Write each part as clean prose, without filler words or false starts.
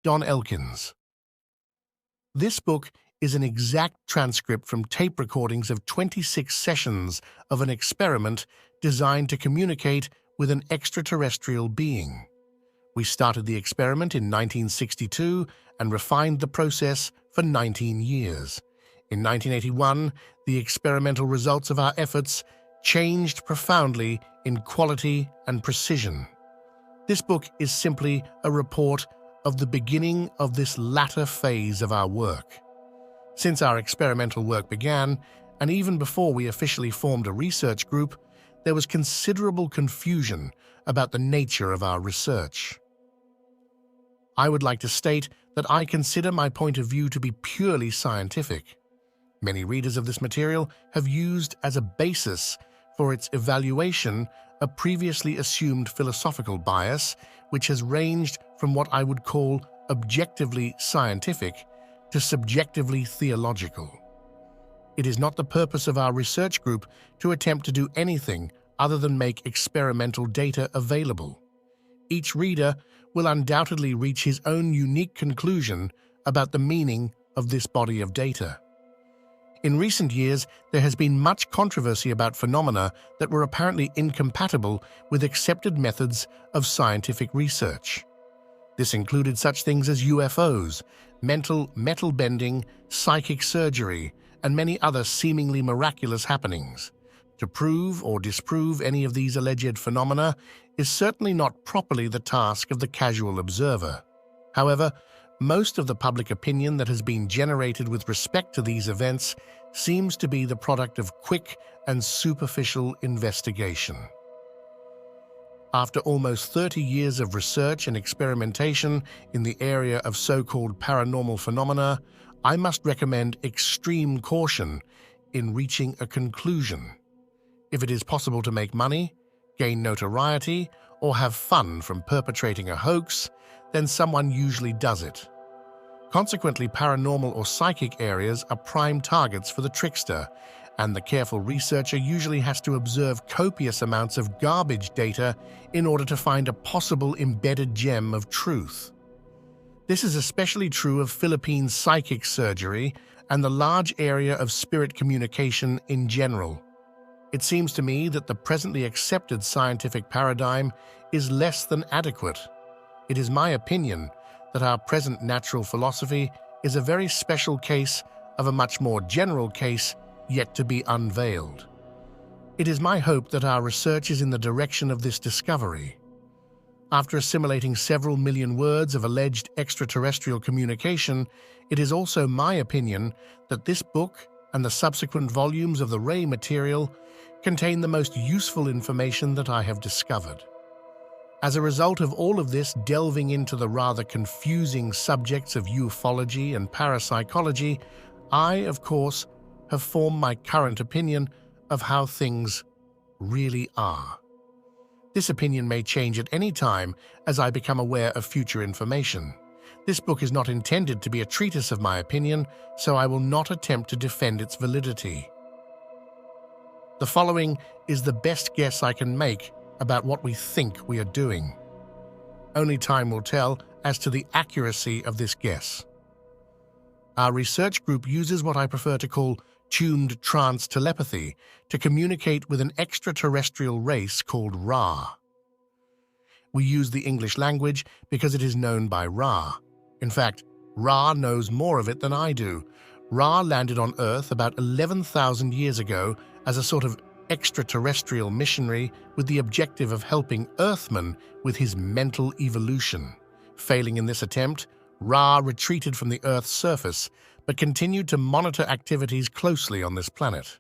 Don Elkins. This book is an exact transcript from tape recordings of 26 sessions of an experiment designed to communicate with an extraterrestrial being. We started the experiment in 1962 and refined the process for 19 years. In 1981, the experimental results of our efforts changed profoundly in quality and precision. This book is simply a report of the beginning of this latter phase of our work. Since our experimental work began, and even before we officially formed a research group, there was considerable confusion about the nature of our research. I would like to state that I consider my point of view to be purely scientific. Many readers of this material have used as a basis for its evaluation a previously assumed philosophical bias, which has ranged from what I would call objectively scientific to subjectively theological. It is not the purpose of our research group to attempt to do anything other than make experimental data available. Each reader will undoubtedly reach his own unique conclusion about the meaning of this body of data. In recent years, there has been much controversy about phenomena that were apparently incompatible with accepted methods of scientific research. This included such things as UFOs, metal bending, psychic surgery, and many other seemingly miraculous happenings. To prove or disprove any of these alleged phenomena is certainly not properly the task of the casual observer. However, most of the public opinion that has been generated with respect to these events seems to be the product of quick and superficial investigation. After almost 30 years of research and experimentation in the area of so-called paranormal phenomena, I must recommend extreme caution in reaching a conclusion. If it is possible to make money, gain notoriety, or have fun from perpetrating a hoax, then someone usually does it. Consequently, paranormal or psychic areas are prime targets for the trickster, and the careful researcher usually has to observe copious amounts of garbage data in order to find a possible embedded gem of truth. This is especially true of Philippine psychic surgery and the large area of spirit communication in general. It seems to me that the presently accepted scientific paradigm is less than adequate. It is my opinion that our present natural philosophy is a very special case of a much more general case yet to be unveiled. It is my hope that our research is in the direction of this discovery. After assimilating several million words of alleged extraterrestrial communication, it is also my opinion that this book and the subsequent volumes of the Ray material contain the most useful information that I have discovered. As a result of all of this delving into the rather confusing subjects of ufology and parapsychology, I, of course, have formed my current opinion of how things really are. This opinion may change at any time as I become aware of future information. This book is not intended to be a treatise of my opinion, so I will not attempt to defend its validity. The following is the best guess I can make about what we think we are doing. Only time will tell as to the accuracy of this guess. Our research group uses what I prefer to call tuned trance telepathy to communicate with an extraterrestrial race called Ra. We use the English language because it is known by Ra. In fact, Ra knows more of it than I do. Ra landed on Earth about 11,000 years ago as a sort of extraterrestrial missionary with the objective of helping Earthmen with his mental evolution. Failing in this attempt, Ra retreated from the Earth's surface, but continued to monitor activities closely on this planet.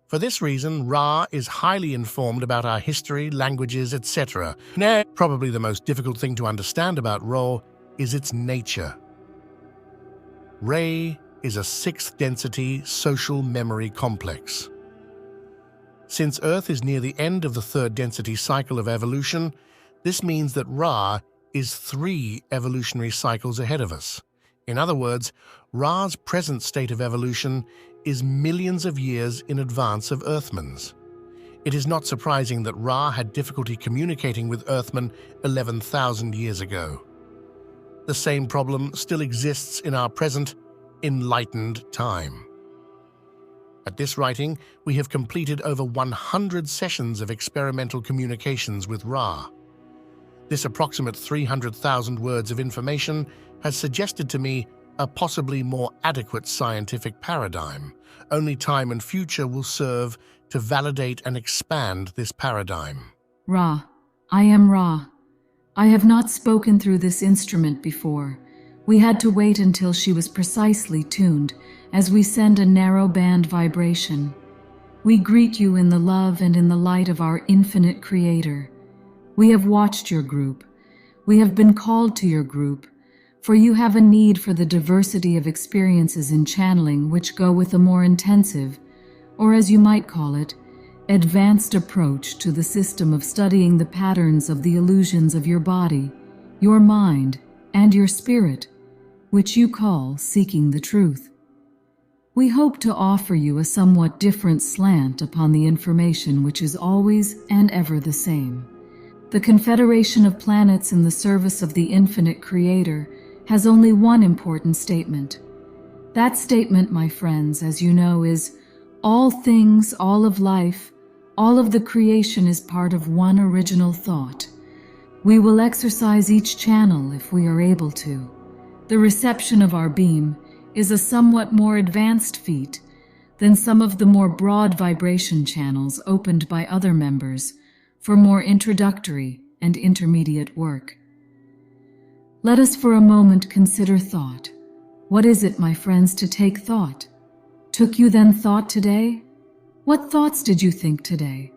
For this reason, Ra is highly informed about our history, languages, etc. Probably the most difficult thing to understand about Ra is its nature. Ra is a sixth-density social memory complex. Since Earth is near the end of the third-density cycle of evolution, this means that Ra is 3 evolutionary cycles ahead of us. In other words, Ra's present state of evolution is millions of years in advance of Earthmen's. It is not surprising that Ra had difficulty communicating with Earthmen 11,000 years ago. the same problem still exists in our present, enlightened time. At this writing, we have completed over 100 sessions of experimental communications with Ra. This approximate 300,000 words of information has suggested to me a possibly more adequate scientific paradigm. Only time and future will serve to validate and expand this paradigm. Ra, I am Ra. I have not spoken through this instrument before. We had to wait until she was precisely tuned, as we send a narrow band vibration. We greet you in the love and in the light of our infinite Creator. We have watched your group. We have been called to your group, for you have a need for the diversity of experiences in channeling which go with a more intensive, or as you might call it, advanced approach to the system of studying the patterns of the illusions of your body, your mind, and your spirit, which you call seeking the truth. We hope to offer you a somewhat different slant upon the information which is always and ever the same. The Confederation of Planets in the service of the infinite Creator has only one important statement. That statement, my friends, as you know, is all things, all of life, all of the creation is part of one original thought. We will exercise each channel if we are able to. The reception of our beam is a somewhat more advanced feat than some of the more broad vibration channels opened by other members for more introductory and intermediate work. Let us for a moment consider thought. What is it, my friends, to take thought? Took you then thought today? What thoughts did you think today?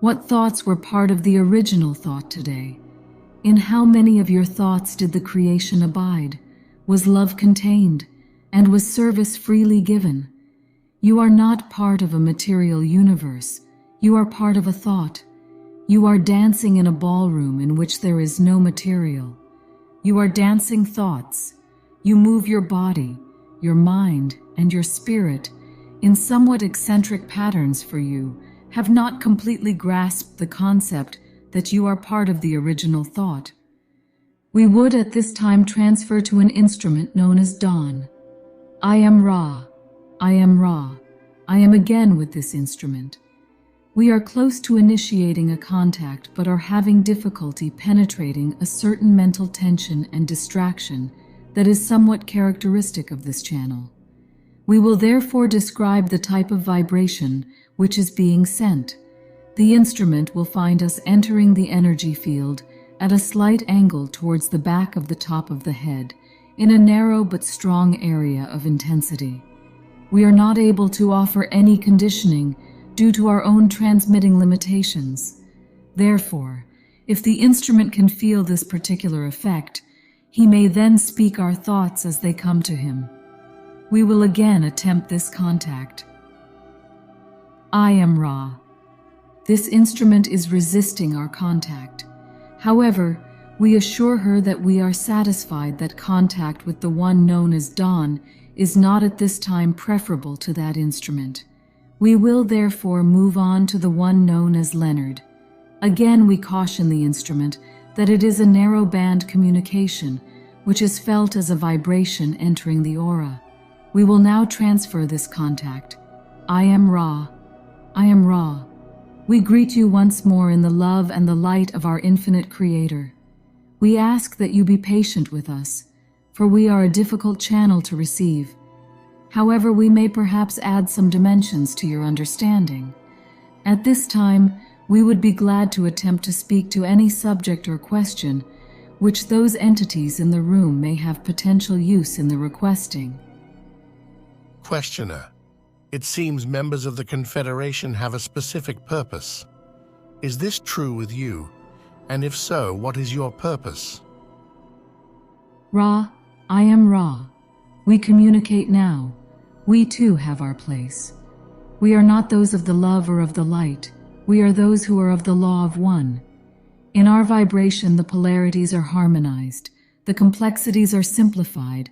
What thoughts were part of the original thought today? In how many of your thoughts did the creation abide? Was love contained? And was service freely given? You are not part of a material universe. You are part of a thought. You are dancing in a ballroom in which there is no material. You are dancing thoughts. You move your body, your mind, and your spirit in somewhat eccentric patterns for you, have not completely grasped the concept that you are part of the original thought. We would at this time transfer to an instrument known as Don. I am Ra. I am Ra. I am again with this instrument. We are close to initiating a contact but are having difficulty penetrating a certain mental tension and distraction that is somewhat characteristic of this channel. We will therefore describe the type of vibration which is being sent. The instrument will find us entering the energy field at a slight angle towards the back of the top of the head, in a narrow but strong area of intensity. We are not able to offer any conditioning due to our own transmitting limitations. Therefore, if the instrument can feel this particular effect, he may then speak our thoughts as they come to him. We will again attempt this contact. I am Ra. This instrument is resisting our contact. However, we assure her that we are satisfied that contact with the one known as Don is not at this time preferable to that instrument. We will therefore move on to the one known as Leonard. Again, we caution the instrument that it is a narrow band communication, which is felt as a vibration entering the aura. We will now transfer this contact. I am Ra. I am Ra. We greet you once more in the love and the light of our infinite Creator. We ask that you be patient with us, for we are a difficult channel to receive. However, we may perhaps add some dimensions to your understanding. At this time, we would be glad to attempt to speak to any subject or question which those entities in the room may have potential use in the requesting. Questioner: It seems members of the Confederation have a specific purpose. Is this true with you? And if so, what is your purpose? Ra, I am Ra. We communicate now. We too have our place. We are not those of the love or of the light. We are those who are of the law of one. In our vibration, the polarities are harmonized, the complexities are simplified,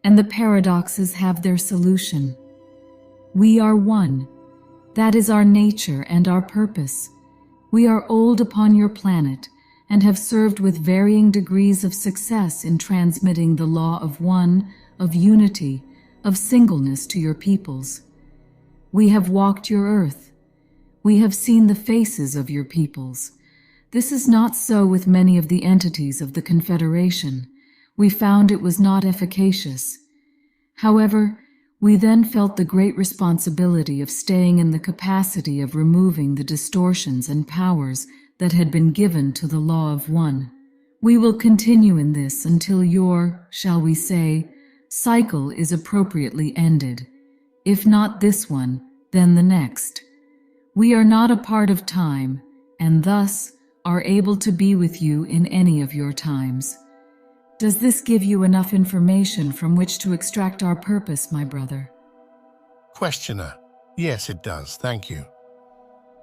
and the paradoxes have their solution. We are one. That is our nature and our purpose. We are old upon your planet, and have served with varying degrees of success in transmitting the law of one, of unity, of singleness to your peoples. We have walked your earth. We have seen the faces of your peoples. This is not so with many of the entities of the Confederation. We found it was not efficacious. However, we then felt the great responsibility of staying in the capacity of removing the distortions and powers that had been given to the law of one. We will continue in this until your, shall we say, cycle is appropriately ended. If not this one, then the next. We are not a part of time, and thus are able to be with you in any of your times. Does this give you enough information from which to extract our purpose, my brother? Questioner: Yes, it does. Thank you.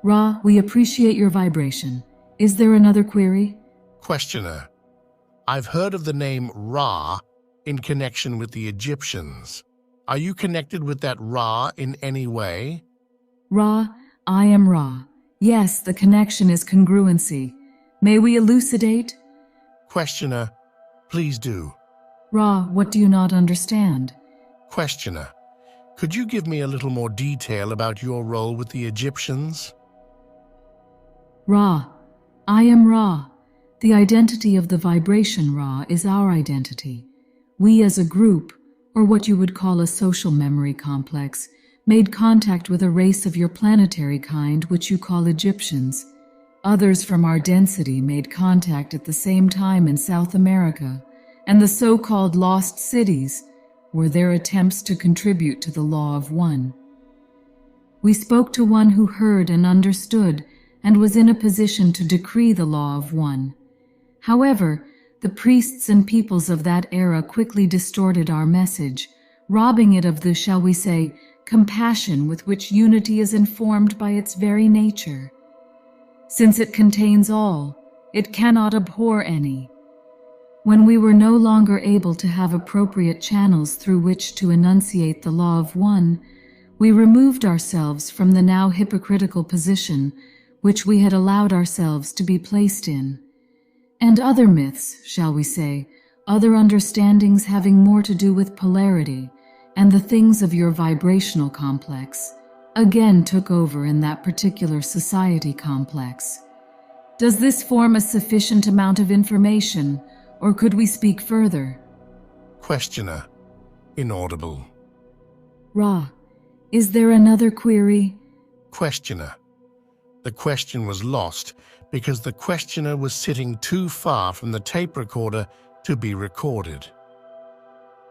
Ra, we appreciate your vibration. Is there another query? Questioner: I've heard of the name Ra in connection with the Egyptians. Are you connected with that Ra in any way? Ra, I am Ra. Yes, the connection is congruency. May we elucidate? Questioner: Please do. Ra, what do you not understand? Questioner: Could you give me a little more detail about your role with the Egyptians? Ra, I am Ra. The identity of the vibration Ra is our identity. We as a group, or what you would call a social memory complex, made contact with a race of your planetary kind which you call Egyptians. Others from our density made contact at the same time in South America, and the so-called lost cities were their attempts to contribute to the law of one. We spoke to one who heard and understood and was in a position to decree the law of one. However, the priests and peoples of that era quickly distorted our message, robbing it of the, shall we say, compassion with which unity is informed by its very nature. Since it contains all, it cannot abhor any. When we were no longer able to have appropriate channels through which to enunciate the law of one, we removed ourselves from the now hypocritical position which we had allowed ourselves to be placed in. And other myths, shall we say, other understandings having more to do with polarity, and the things of your vibrational complex, again took over in that particular society complex. Does this form a sufficient amount of information, or could we speak further? Questioner: Inaudible. Ra, is there another query? Questioner: The question was lost because the questioner was sitting too far from the tape recorder to be recorded.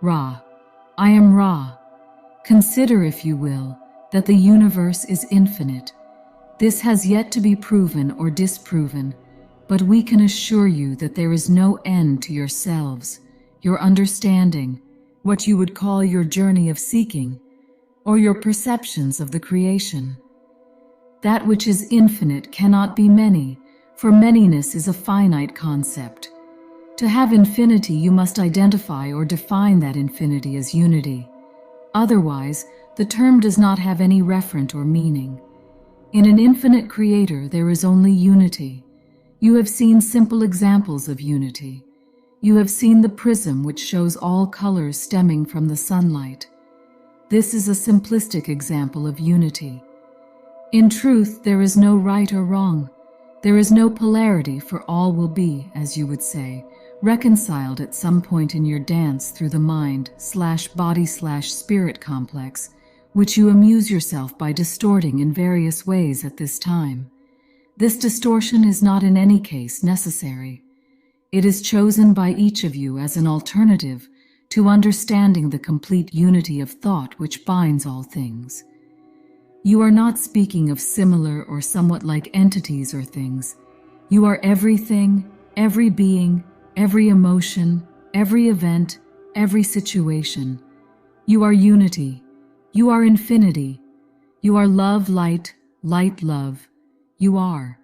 Ra, I am Ra. Consider, if you will, that the universe is infinite. This has yet to be proven or disproven, but we can assure you that there is no end to yourselves, your understanding, what you would call your journey of seeking, or your perceptions of the creation. That which is infinite cannot be many, for manyness is a finite concept. To have infinity, you must identify or define that infinity as unity. Otherwise, the term does not have any referent or meaning. In an infinite creator, there is only unity. You have seen simple examples of unity. You have seen the prism which shows all colors stemming from the sunlight. This is a simplistic example of unity. In truth, there is no right or wrong. There is no polarity, for all will be, as you would say, reconciled at some point in your dance through the mind/body/spirit complex, which you amuse yourself by distorting in various ways at this time. This distortion is not in any case necessary. It is chosen by each of you as an alternative to understanding the complete unity of thought which binds all things. You are not speaking of similar or somewhat like entities or things. You are everything, every being, every emotion, every event, every situation. You are unity. You are infinity. You are love, light, light, love. You are.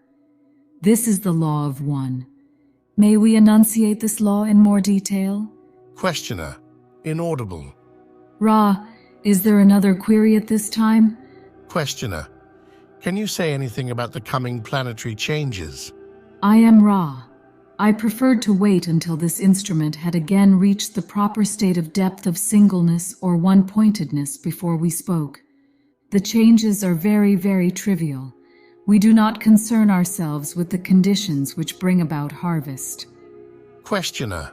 This is the law of one. May we enunciate this law in more detail? Questioner: Inaudible. Ra, is there another query at this time? Questioner: Can you say anything about the coming planetary changes? I am Ra. I preferred to wait until this instrument had again reached the proper state of depth of singleness or one-pointedness before we spoke. The changes are very, very trivial. We do not concern ourselves with the conditions which bring about harvest. Questioner.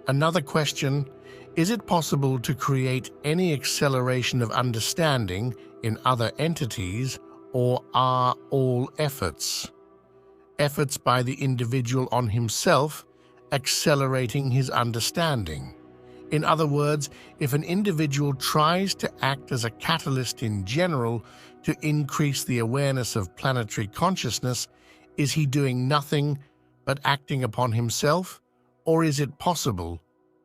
Another question: is it possible to create any acceleration of understanding in other entities, or are all efforts by the individual on himself accelerating his understanding? In other words, if an individual tries to act as a catalyst in general to increase the awareness of planetary consciousness, is he doing nothing but acting upon himself, or is it possible,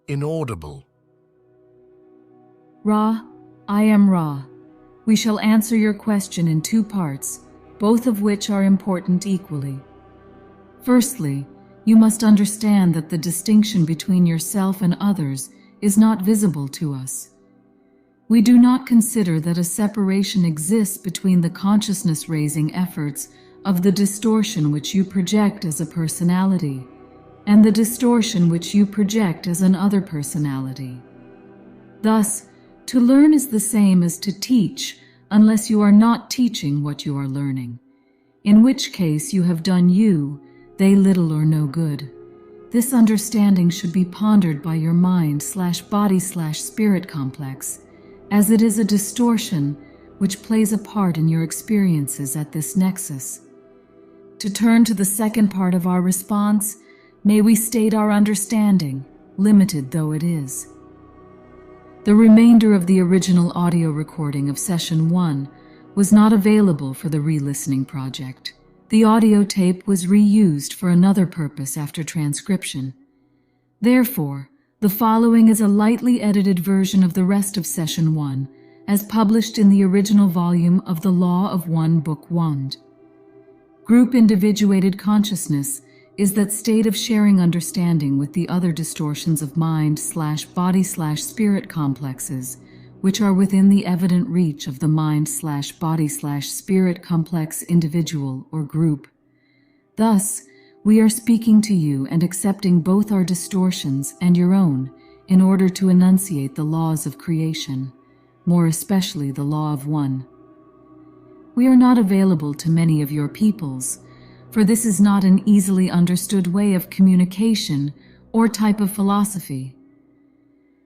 inaudible? Ra, I am Ra. We shall answer your question in two parts, both of which are important equally. Firstly, you must understand that the distinction between yourself and others is not visible to us. We do not consider that a separation exists between the consciousness-raising efforts of the distortion which you project as a personality and the distortion which you project as an other personality. Thus, to learn is the same as to teach, unless you are not teaching what you are learning, in which case you have done you, they little or no good. This understanding should be pondered by your mind/body/spirit complex, as it is a distortion which plays a part in your experiences at this nexus. To turn to the second part of our response, may we state our understanding, limited though it is. The remainder of the original audio recording of Session 1 was not available for the re-listening project. The audio tape was reused for another purpose after transcription. Therefore, the following is a lightly edited version of the rest of Session 1, as published in the original volume of The Law of One, Book 1. Group individuated consciousness is that state of sharing understanding with the other distortions of mind/body/spirit complexes, which are within the evident reach of the mind/body/spirit complex individual or group. Thus, we are speaking to you and accepting both our distortions and your own in order to enunciate the laws of creation, more especially the law of one. We are not available to many of your peoples, for this is not an easily understood way of communication or type of philosophy.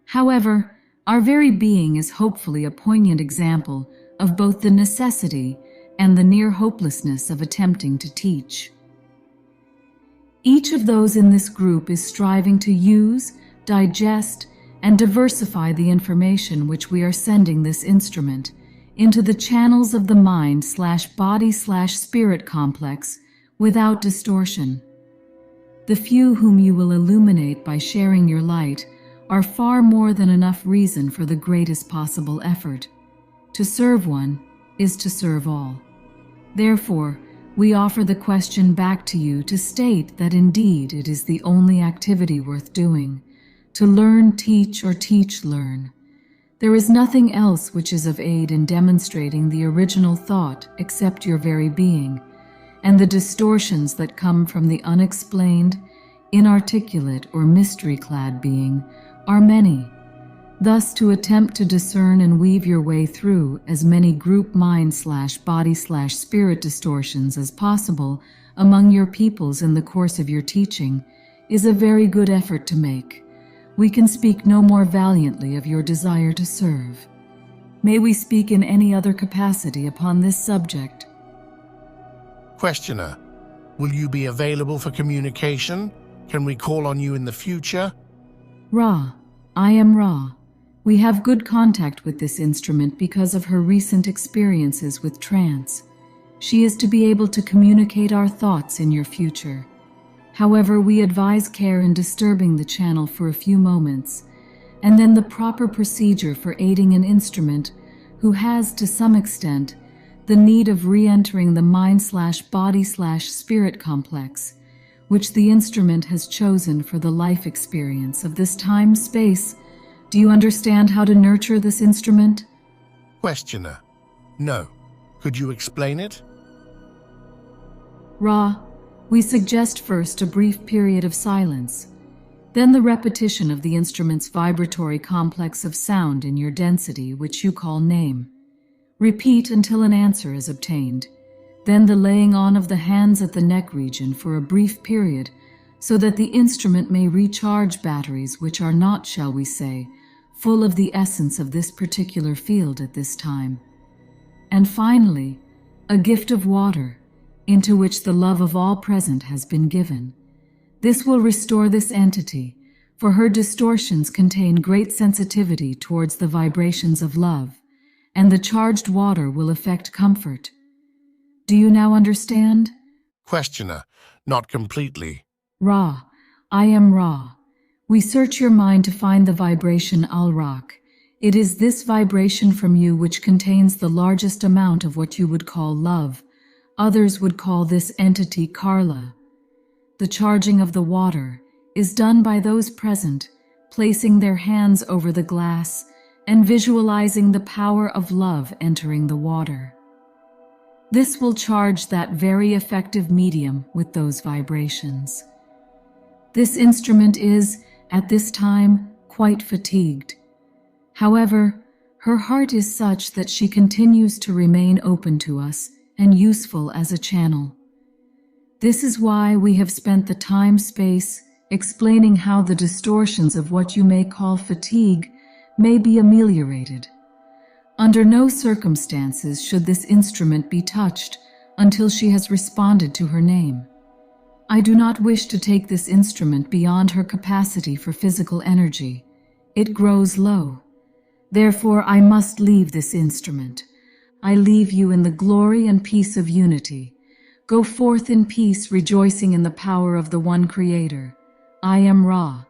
However, our very being is hopefully a poignant example of both the necessity and the near hopelessness of attempting to teach. Each of those in this group is striving to use, digest, and diversify the information which we are sending this instrument into the channels of the mind/body/spirit complex without distortion. The few whom you will illuminate by sharing your light are far more than enough reason for the greatest possible effort. To serve one is to serve all. Therefore, we offer the question back to you to state that indeed it is the only activity worth doing, to learn, teach, or teach, learn. There is nothing else which is of aid in demonstrating the original thought except your very being, and the distortions that come from the unexplained, inarticulate, or mystery-clad being are many. Thus, to attempt to discern and weave your way through as many group mind/body/spirit distortions as possible among your peoples in the course of your teaching is a very good effort to make. We can speak no more valiantly of your desire to serve. May we speak in any other capacity upon this subject? Questioner. Will you be available for communication? Can we call on you in the future? Ra, I am Ra. We have good contact with this instrument because of her recent experiences with trance. She is to be able to communicate our thoughts in your future. However, we advise care in disturbing the channel for a few moments, and then the proper procedure for aiding an instrument who has, to some extent, the need of re-entering the mind/body/spirit complex, which the instrument has chosen for the life experience of this time-space. Do you understand how to nurture this instrument? Questioner. No. Could you explain it? Ra, We suggest first a brief period of silence, then the repetition of the instrument's vibratory complex of sound in your density, which you call name. Repeat until an answer is obtained, then the laying on of the hands at the neck region for a brief period, so that the instrument may recharge batteries which are not, shall we say, full of the essence of this particular field at this time. And finally, a gift of water, into which the love of all present has been given. This will restore this entity, for her distortions contain great sensitivity towards the vibrations of love, and the charged water will effect comfort. Do you now understand? Questioner, not completely. Ra, I am Ra. We search your mind to find the vibration Al-Rak. It is this vibration from you which contains the largest amount of what you would call love. Others would call this entity Carla. The charging of the water is done by those present, placing their hands over the glass and visualizing the power of love entering the water. This will charge that very effective medium with those vibrations. This instrument is, at this time, quite fatigued. However, her heart is such that she continues to remain open to us and useful as a channel. This is why we have spent the time-space explaining how the distortions of what you may call fatigue may be ameliorated. Under no circumstances should this instrument be touched until she has responded to her name. I do not wish to take this instrument beyond her capacity for physical energy. It grows low. Therefore, I must leave this instrument. I leave you in the glory and peace of unity. Go forth in peace, rejoicing in the power of the one Creator. I am Ra.